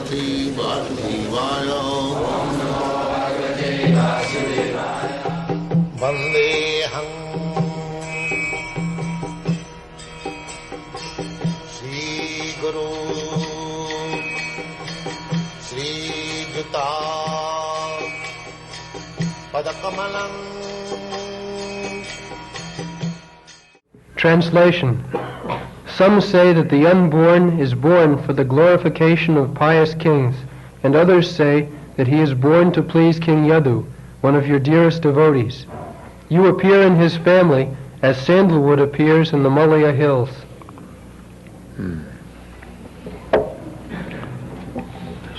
Bhagavate Vasudevaya. Vandeham Shri Guru Shri Juta Padakamalam. Translation. Some say that the unborn is born for the glorification of pious kings, and others say that he is born to please King Yadu, one of your dearest devotees. You appear in his family as sandalwood appears in the Malaya hills.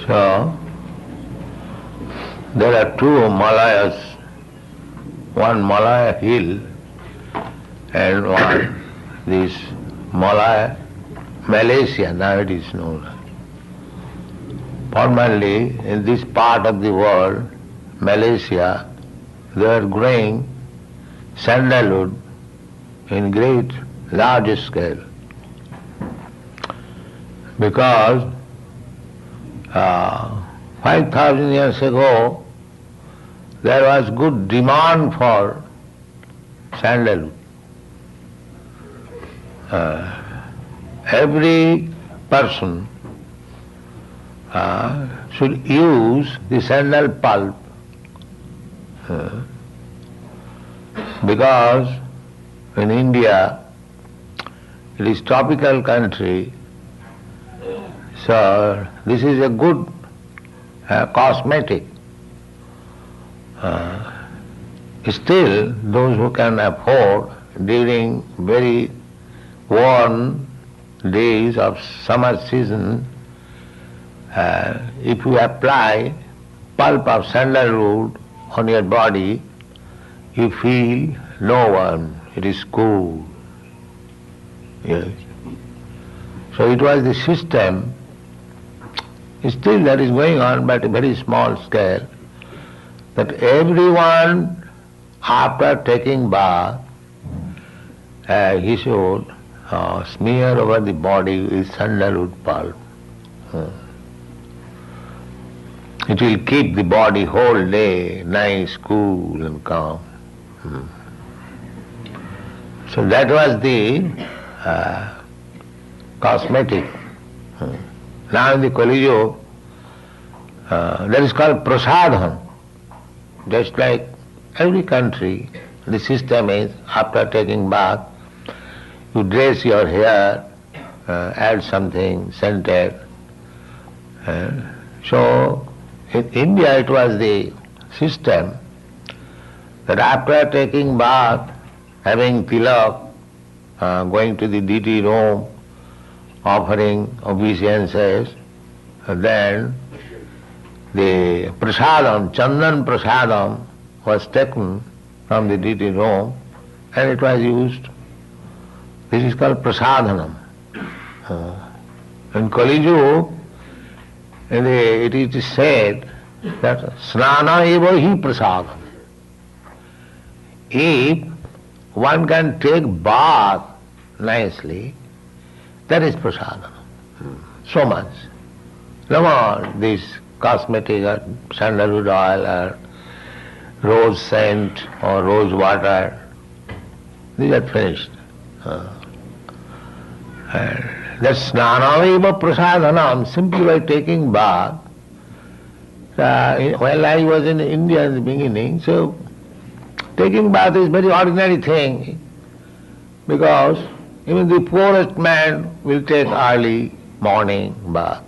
So, there are two Malayas, one Malaya hill and one this Malaya, Malaysia, now it is known. Formerly, in this part of the world, Malaysia, they are growing sandalwood in great, large scale. Because 5,000 years ago, there was good demand for sandalwood. Every person should use the sandal pulp because in India it is tropical country, so this is a good cosmetic. Still, those who can afford during very warm days of summer season, if you apply pulp of sandalwood on your body, you feel no warm, it is cool. Yes. So it was the system, still that is going on but a very small scale, that everyone after taking bath, he should smear over the body with sandalwood pulp. It will keep the body whole day nice, cool and calm. So that was the cosmetic. Now in the Kali Yuga, that is called prasadham. Just like every country, the system is after taking bath, you dress your hair, add something scented. So in India it was the system that after taking bath, having tilak, going to the deity room, offering obeisances, then the prasadam, chandan prasadam was taken from the deity room and it was used. This is called prasadhanam. In Kali Yuga, it is said that snana eva hi prasadam. If one can take bath nicely, that is prasadam. So much. No more this cosmetic or sandalwood oil or rose scent or rose water. These are finished. That snana eva prasadhanam, simply by taking bath. While I was in India in the beginning, so taking bath is very ordinary thing, because even the poorest man will take early morning bath.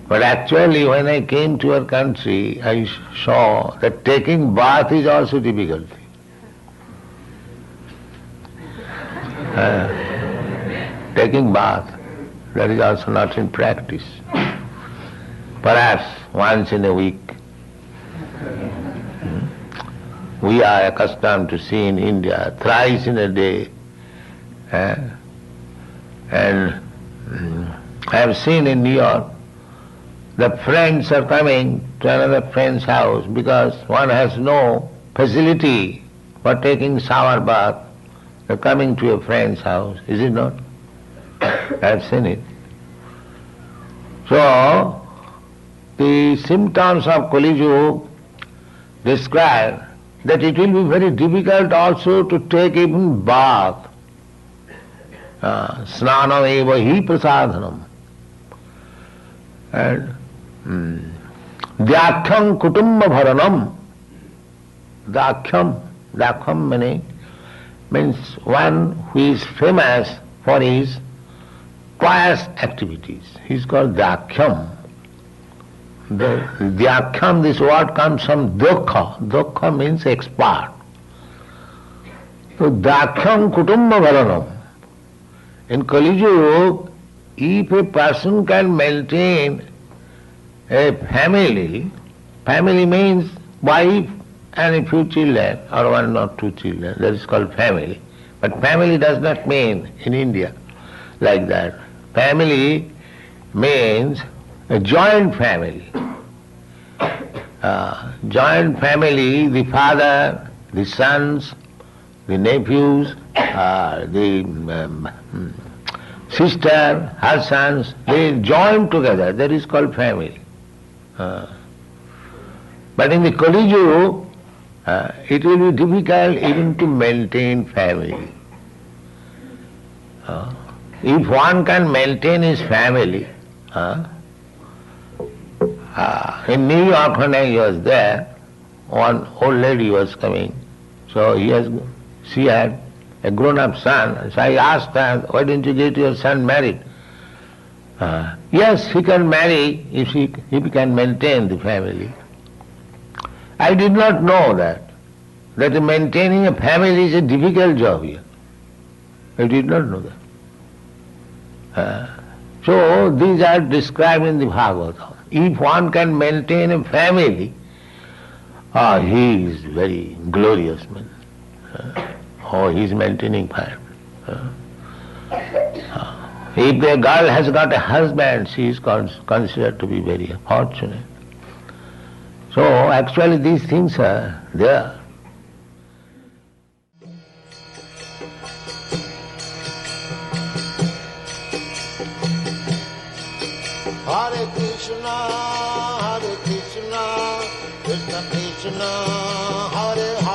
But actually when I came to your country, I saw that taking bath is also difficult. Taking bath, that is also not in practice. Perhaps once in a week. We are accustomed to see in India thrice in a day. And I have seen in New York, the friends are coming to another friend's house because one has no facility for taking shower bath. They are coming to a friend's house, is it not? I have seen it. So, the symptoms of Kali Yuga describe that it will be very difficult also to take even bath. Snanam eva hi prasadhanam. And Dhyakhyam kutumba bharanam. Dhyakhyam means one who is famous for his pious activities. He is called Dhyakhyam. Dhyakhyam, this word comes from Dukha. Dukha means expert. So Dhyakhyam kutumba bharanam. In Kali Yuga, if a person can maintain a family means wife and a few children, or one or two children, that is called family. But family does not mean in India like that. Family means a joint family. Joint family, the father, the sons, the nephews, the sister, her sons, they join together. That is called family. But in the Kali Yuga, it will be difficult even to maintain family. If one can maintain his family, in New York when I was there, one old lady was coming, so she had a grown-up son. So I asked her, why didn't you get your son married? Yes, he can marry if he can maintain the family. I did not know that maintaining a family is a difficult job here. I did not know that. So these are described in the Bhagavatam. If one can maintain a family, he is very glorious man. He is maintaining family. If a girl has got a husband, she is considered to be very fortunate. So actually these things are there. Hare Krishna, Krishna Krishna, Hare Hare.